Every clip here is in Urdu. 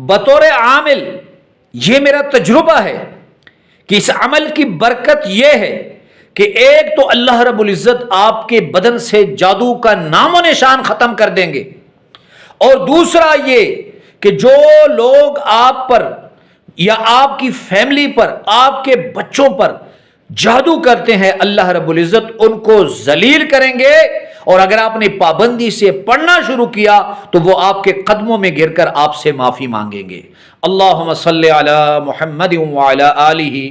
بطور عامل یہ میرا تجربہ ہے کہ اس عمل کی برکت یہ ہے کہ ایک تو اللہ رب العزت آپ کے بدن سے جادو کا نام و نشان ختم کر دیں گے، اور دوسرا یہ کہ جو لوگ آپ پر یا آپ کی فیملی پر، آپ کے بچوں پر جادو کرتے ہیں، اللہ رب العزت ان کو ذلیل کریں گے، اور اگر آپ نے پابندی سے پڑھنا شروع کیا تو وہ آپ کے قدموں میں گر کر آپ سے معافی مانگیں گے۔ اللہم صلی علی محمد وعلی آلہ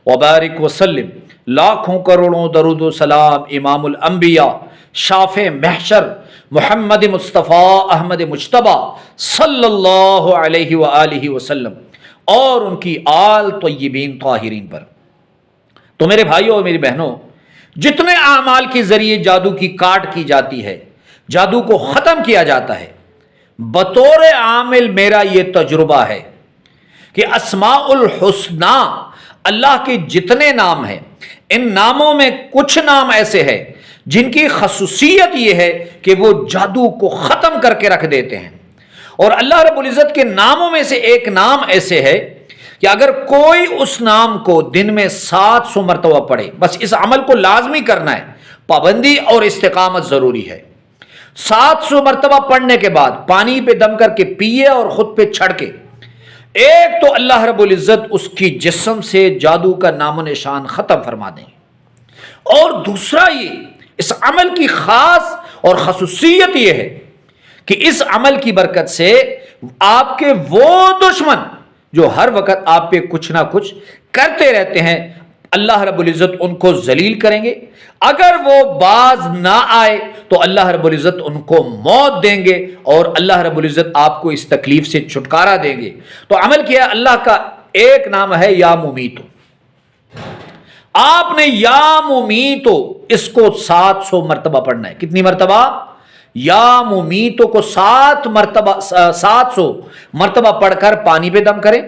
وبارک وسلم۔ لاکھوں کروڑوں درود و سلام امام الانبیاء، شافع محشر، محمد مصطفیٰ احمد مجتبی صلی اللہ علیہ وآلہ وسلم اور ان کی آل طیبین طاہرین پر۔ تو میرے بھائیوں اور میری بہنوں، جتنے اعمال کے ذریعے جادو کی کاٹ کی جاتی ہے، جادو کو ختم کیا جاتا ہے، بطور عامل میرا یہ تجربہ ہے کہ اسماء الحسنی اللہ کے جتنے نام ہیں، ان ناموں میں کچھ نام ایسے ہیں جن کی خصوصیت یہ ہے کہ وہ جادو کو ختم کر کے رکھ دیتے ہیں، اور اللہ رب العزت کے ناموں میں سے ایک نام ایسے ہے کہ اگر کوئی اس نام کو دن میں 700 مرتبہ پڑھے، بس اس عمل کو لازمی کرنا ہے، پابندی اور استقامت ضروری ہے۔ 700 مرتبہ پڑھنے کے بعد پانی پہ دم کر کے پیے اور خود پہ چھڑکے، ایک تو اللہ رب العزت اس کی جسم سے جادو کا نام و نشان ختم فرما دیں، اور دوسرا یہ اس عمل کی خاص اور خصوصیت یہ ہے کہ اس عمل کی برکت سے آپ کے وہ دشمن جو ہر وقت آپ پہ کچھ نہ کچھ کرتے رہتے ہیں، اللہ رب العزت ان کو ذلیل کریں گے۔ اگر وہ باز نہ آئے تو اللہ رب العزت ان کو موت دیں گے، اور اللہ رب العزت آپ کو اس تکلیف سے چھٹکارا دیں گے۔ تو عمل کیا، اللہ کا ایک نام ہے یا ممیتو، آپ نے یا ممیتو اس کو 700 مرتبہ پڑھنا ہے۔ کتنی مرتبہ؟ یا ممیتو کو 700 مرتبہ پڑھ کر پانی پہ دم کریں،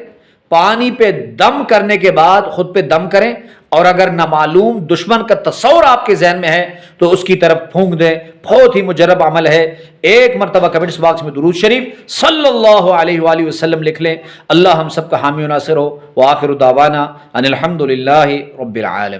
پانی پہ دم کرنے کے بعد خود پہ دم کریں، اور اگر نامعلوم دشمن کا تصور آپ کے ذہن میں ہے تو اس کی طرف پھونک دیں۔ بہت ہی مجرب عمل ہے۔ ایک مرتبہ کمنٹس باکس میں درود شریف صلی اللہ علیہ وآلہ وسلم لکھ لیں۔ اللہ ہم سب کا حامی و ناصر ہو۔ وآخر دعوانا ان الحمد للہ رب العالمین۔